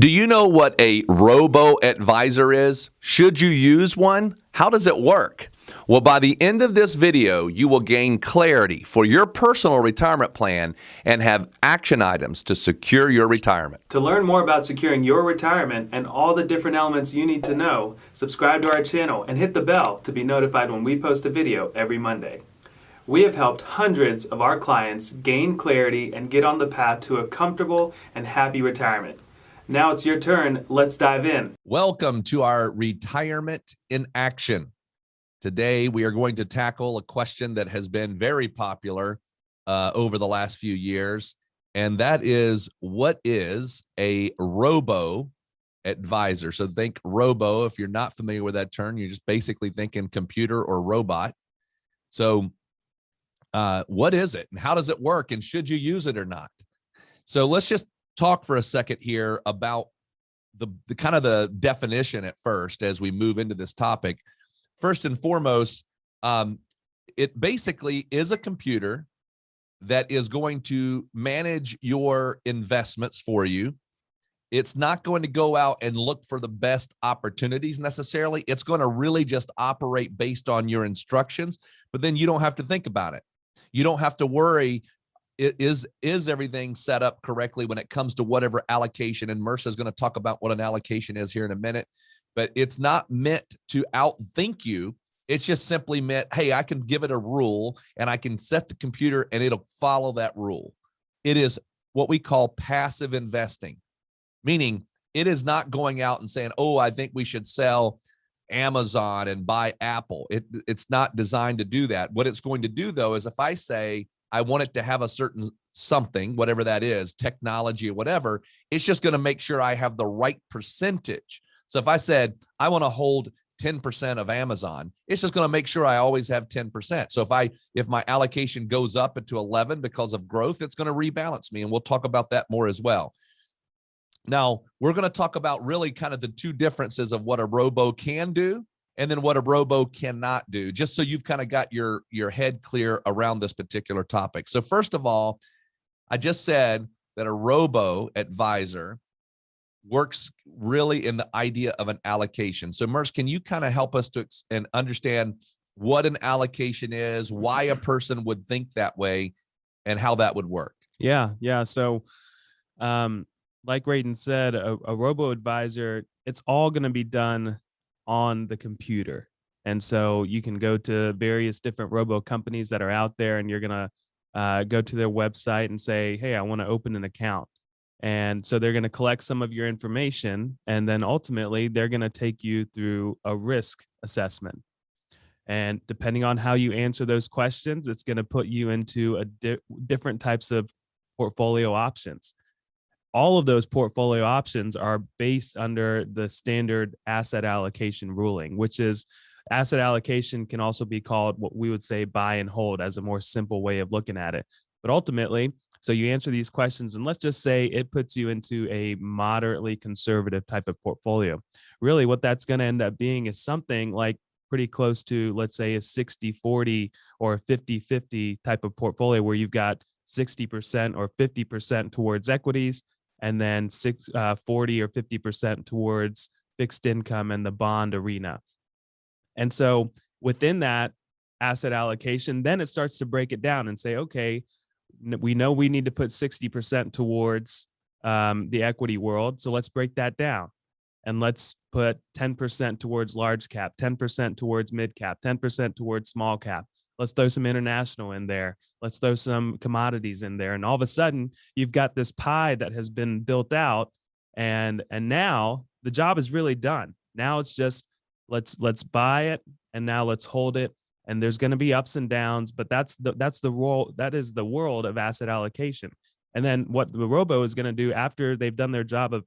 Do you know what a robo-advisor is? Should you use one? How does it work? Well, by the end of this video, you will gain clarity for your personal retirement plan and have action items to secure your retirement. To learn more about securing your retirement and all the different elements you need to know, subscribe to our channel and hit the bell to be notified when we post a video every Monday. We have helped hundreds of our clients gain clarity and get on the path to a comfortable and happy retirement. Now it's your turn. Let's dive in. Welcome to our Retirement in Action. Today, we are going to tackle a question that has been very popular over the last few years, and that is, what is a robo-advisor? So think robo. If you're not familiar with that term, you're just basically thinking computer or robot. So what is it, and how does it work, and should you use it or not? So let's just talk for a second here about the kind of the definition at first as we move into this topic. First and foremost, it basically is a computer that is going to manage your investments for you. It's not going to go out and look for the best opportunities necessarily. It's going to really just operate based on your instructions, but then you don't have to think about it. You don't have to worry, is everything set up correctly when it comes to whatever allocation? And Mercer is going to talk about what an allocation is here in a minute, but it's not meant to outthink you. It's just simply meant, hey, I can give it a rule and I can set the computer and it'll follow that rule. It is what we call passive investing, meaning it is not going out and saying, oh, I think we should sell Amazon and buy Apple. It's not designed to do that. What it's going to do, though, is if I say I want it to have a certain something, whatever that is, technology or whatever, it's just going to make sure I have the right percentage. So if I said I want to hold 10% of Amazon, it's just going to make sure I always have 10%. So if my allocation goes up into 11 because of growth, it's going to rebalance me. And we'll talk about that more as well. Now, we're going to talk about really kind of the two differences of what a robo can do and then what a robo cannot do, just so you've kind of got your head clear around this particular topic. So first of all, I just said that a robo advisor works really in the idea of an allocation. So Merce, can you kind of help us to and understand what an allocation is, why a person would think that way, and how that would work? Yeah. So like Rayton said, a robo-advisor, it's all going to be done on the computer. And so you can go to various different robo companies that are out there, and you're going to go to their website and say, hey, I want to open an account. And so they're going to collect some of your information, and then ultimately they're going to take you through a risk assessment. And depending on how you answer those questions, it's going to put you into different types of portfolio options. All of those portfolio options are based under the standard asset allocation ruling, which is asset allocation can also be called what we would say buy and hold as a more simple way of looking at it. But ultimately, so you answer these questions, and let's just say it puts you into a moderately conservative type of portfolio. Really, what that's going to end up being is something like pretty close to, let's say, a 60-40 or a 50-50 type of portfolio where you've got 60% or 50% towards equities, and then 40 or 50% towards fixed income and the bond arena. And so within that asset allocation, then it starts to break it down and say, okay, we know we need to put 60% towards the equity world. So let's break that down. And let's put 10% towards large cap, 10% towards mid cap, 10% towards small cap. Let's throw some international in there. Let's throw some commodities in there. And all of a sudden, you've got this pie that has been built out. And now the job is really done. Now it's just let's buy it, and now let's hold it. And there's going to be ups and downs, but that's the role. That is the world of asset allocation. And then what the robo is going to do after they've done their job of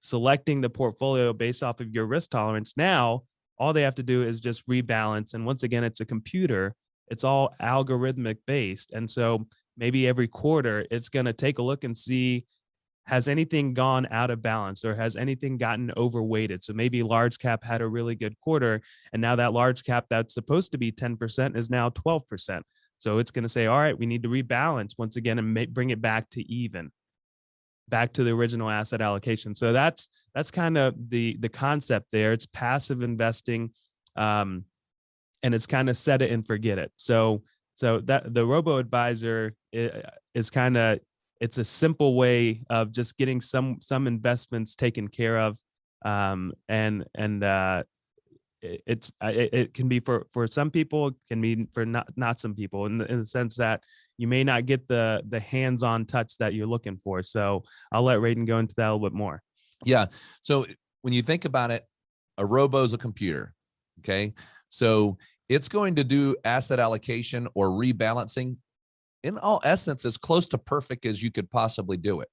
selecting the portfolio based off of your risk tolerance, now all they have to do is just rebalance. And once again, it's a computer. It's all algorithmic based. And so maybe every quarter, it's going to take a look and see, has anything gone out of balance or has anything gotten overweighted? So maybe large cap had a really good quarter, and now that large cap that's supposed to be 10% is now 12%. So it's going to say, all right, we need to rebalance once again and bring it back to even. back to the original asset allocation. So that's kind of the concept there. It's passive investing, and it's kind of set it and forget it. So that the robo advisor is kind of, it's a simple way of just getting some investments taken care of, it can be for some people, it can be for not some people, in the sense that you may not get the hands-on touch that you're looking for. So I'll let Radon go into that a little bit more. Yeah. So when you think about it, a robo is a computer. Okay. So it's going to do asset allocation or rebalancing in all essence as close to perfect as you could possibly do it.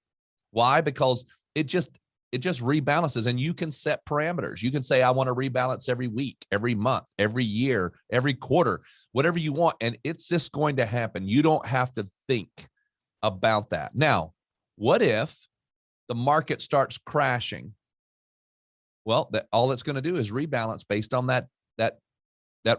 Why? Because it just rebalances, and you can set parameters. You can say, I want to rebalance every week, every month, every year, every quarter, whatever you want. And it's just going to happen. You don't have to think about that. Now, what if the market starts crashing? Well, all it's going to do is rebalance based on that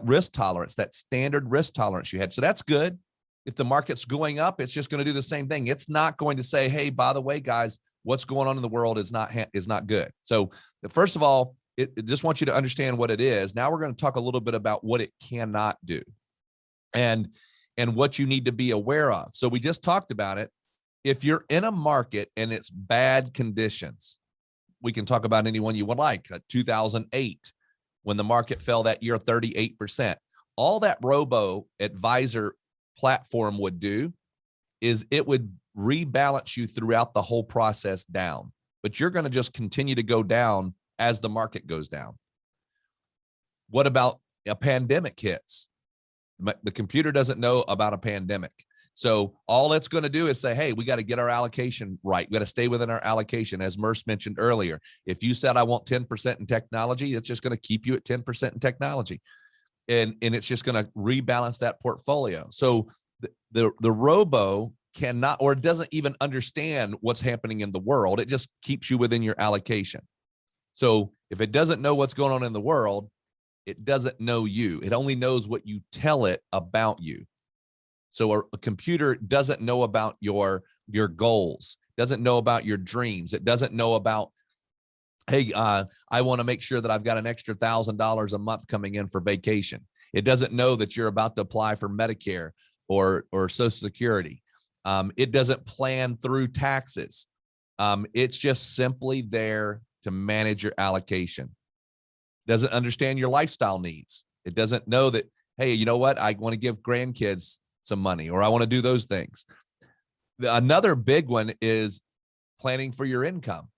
risk tolerance, that standard risk tolerance you had. So that's good. If the market's going up, it's just going to do the same thing. It's not going to say, hey, by the way, guys, what's going on in the world is not good. So first of all, it just wants you to understand what it is. Now we're going to talk a little bit about what it cannot do and what you need to be aware of. So we just talked about it. If you're in a market and it's bad conditions, we can talk about anyone you would like. 2008, when the market fell that year 38%. All that robo advisor platform would do is it would rebalance you throughout the whole process down, but you're going to just continue to go down as the market goes down. What about a pandemic hits? The computer doesn't know about a pandemic. So all it's going to do is say, hey, we got to get our allocation right. We got to stay within our allocation. As Merce mentioned earlier, if you said, I want 10% in technology, it's just going to keep you at 10% in technology. And it's just going to rebalance that portfolio. So the robo cannot, or doesn't even understand what's happening in the world. It just keeps you within your allocation. So if it doesn't know what's going on in the world, it doesn't know you. It only knows what you tell it about you. So a computer doesn't know about your goals, doesn't know about your dreams. It doesn't know about, hey, I want to make sure that I've got an extra $1,000 a month coming in for vacation. It doesn't know that you're about to apply for Medicare or Social Security. It doesn't plan through taxes. It's just simply there to manage your allocation. Doesn't understand your lifestyle needs. It doesn't know that, hey, you know what? I want to give grandkids some money, or I want to do those things. Another big one is planning for your income.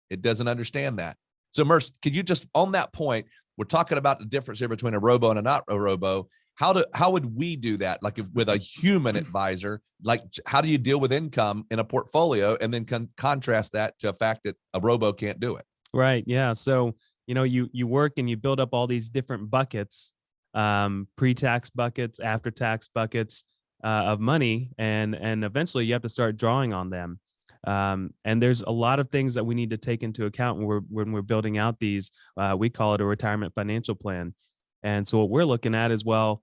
It doesn't understand that. So Merce, could you just, on that point, we're talking about the difference here between a robo and a not a robo. How would we do that? Like if with a human advisor, like how do you deal with income in a portfolio and then contrast that to a fact that a robo can't do it? Right. Yeah. So, you work and you build up all these different buckets, pre-tax buckets, after-tax buckets of money, and eventually you have to start drawing on them. And there's a lot of things that we need to take into account when we're building out these. We call it a retirement financial plan. And so what we're looking at is, well,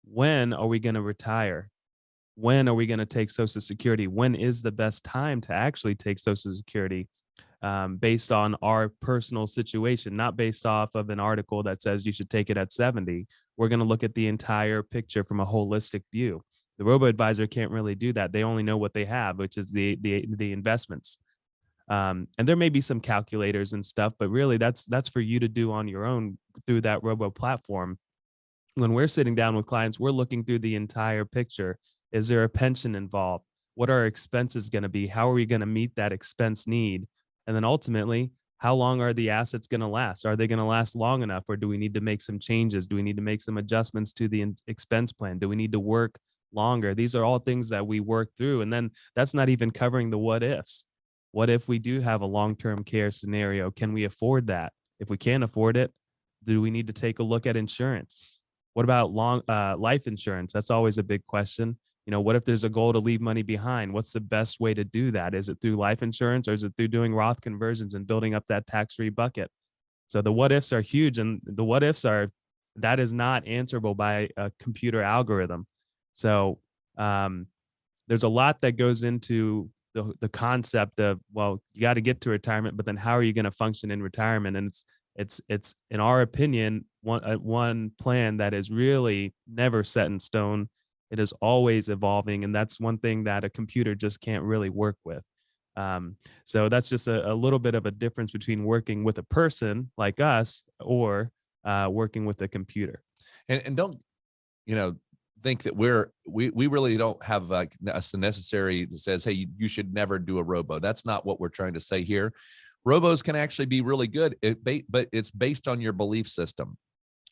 when are we going to retire? When are we going to take Social Security? When is the best time to actually take Social Security? Based on our personal situation, not based off of an article that says you should take it at 70. We're going to look at the entire picture from a holistic view. The robo-advisor can't really do that. They only know what they have, which is the investments. And there may be some calculators and stuff, but really that's for you to do on your own through that robo platform. When we're sitting down with clients, we're looking through the entire picture. Is there a pension involved? What are our expenses going to be? How are we going to meet that expense need? And then ultimately, how long are the assets going to last? Are they going to last long enough? Or do we need to make some changes? Do we need to make some adjustments to the expense plan? Do we need to work longer? These are all things that we work through. And then that's not even covering the what ifs. What if we do have a long-term care scenario? Can we afford that? If we can't afford it, do we need to take a look at insurance? What about life insurance? That's always a big question. What if there's a goal to leave money behind? What's the best way to do that? Is it through life insurance, or is it through doing Roth conversions and building up that tax-free bucket? So the what ifs are huge, and the what ifs that is not answerable by a computer algorithm. So there's a lot that goes into the concept of, well, you got to get to retirement, but then how are you going to function in retirement? And it's in our opinion one plan that is really never set in stone. It is always evolving, and that's one thing that a computer just can't really work with. So that's just a little bit of a difference between working with a person like us or working with a computer. And don't, think that we really don't have like a necessary that says, hey, you should never do a robo. That's not what we're trying to say here. Robos can actually be really good, but it's based on your belief system.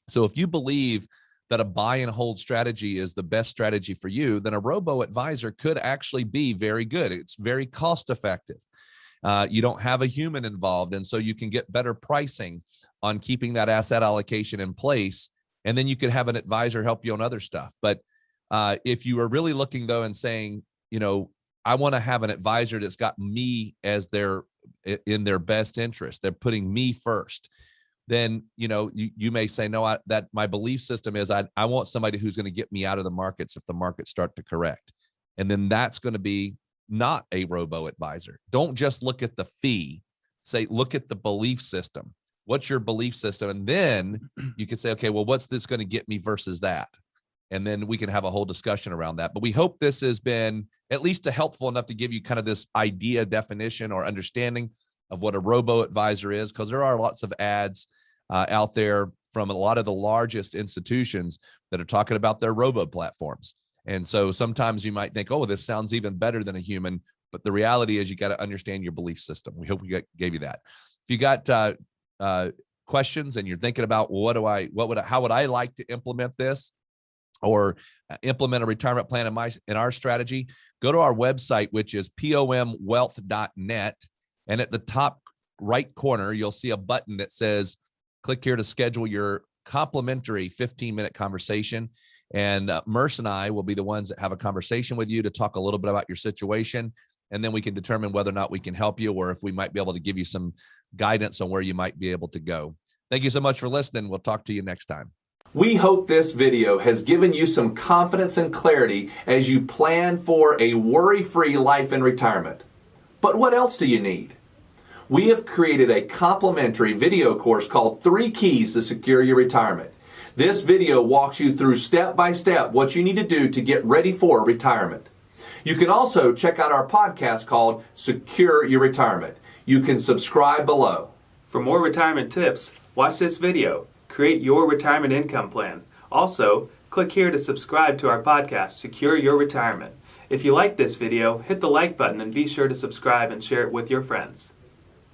So if you believe that a buy and hold strategy is the best strategy for you, then a robo advisor could actually be very good. It's very cost effective. You don't have a human involved, and so you can get better pricing on keeping that asset allocation in place. And then you could have an advisor help you on other stuff. But if you are really looking though and saying, I want to have an advisor that's got me as in their best interest, they're putting me first, then you may say, no, that my belief system is I want somebody who's going to get me out of the markets if the markets start to correct. And then that's going to be not a robo advisor. Don't just look at the fee. Look at the belief system. What's your belief system? And then you can say, okay, well, what's this going to get me versus that? And then we can have a whole discussion around that. But we hope this has been at least helpful enough to give you kind of this idea, definition, or understanding of what a robo advisor is, because there are lots of ads out there from a lot of the largest institutions that are talking about their robo platforms. And so sometimes you might think, oh, this sounds even better than a human. But the reality is you got to understand your belief system. We hope we gave you that. If you got questions and you're thinking about, well, how would I like to implement this or implement a retirement plan in our strategy, go to our website, which is pomwealth.net. And at the top right corner, you'll see a button that says, click here to schedule your complimentary 15-minute conversation. And Merce and I will be the ones that have a conversation with you to talk a little bit about your situation. And then we can determine whether or not we can help you or if we might be able to give you some guidance on where you might be able to go. Thank you so much for listening. We'll talk to you next time. We hope this video has given you some confidence and clarity as you plan for a worry-free life in retirement. But what else do you need? We have created a complimentary video course called 3 Keys to Secure Your Retirement. This video walks you through step by step what you need to do to get ready for retirement. You can also check out our podcast called Secure Your Retirement. You can subscribe below. For more retirement tips, watch this video. Create your retirement income plan. Also, click here to subscribe to our podcast, Secure Your Retirement. If you like this video, hit the like button and be sure to subscribe and share it with your friends.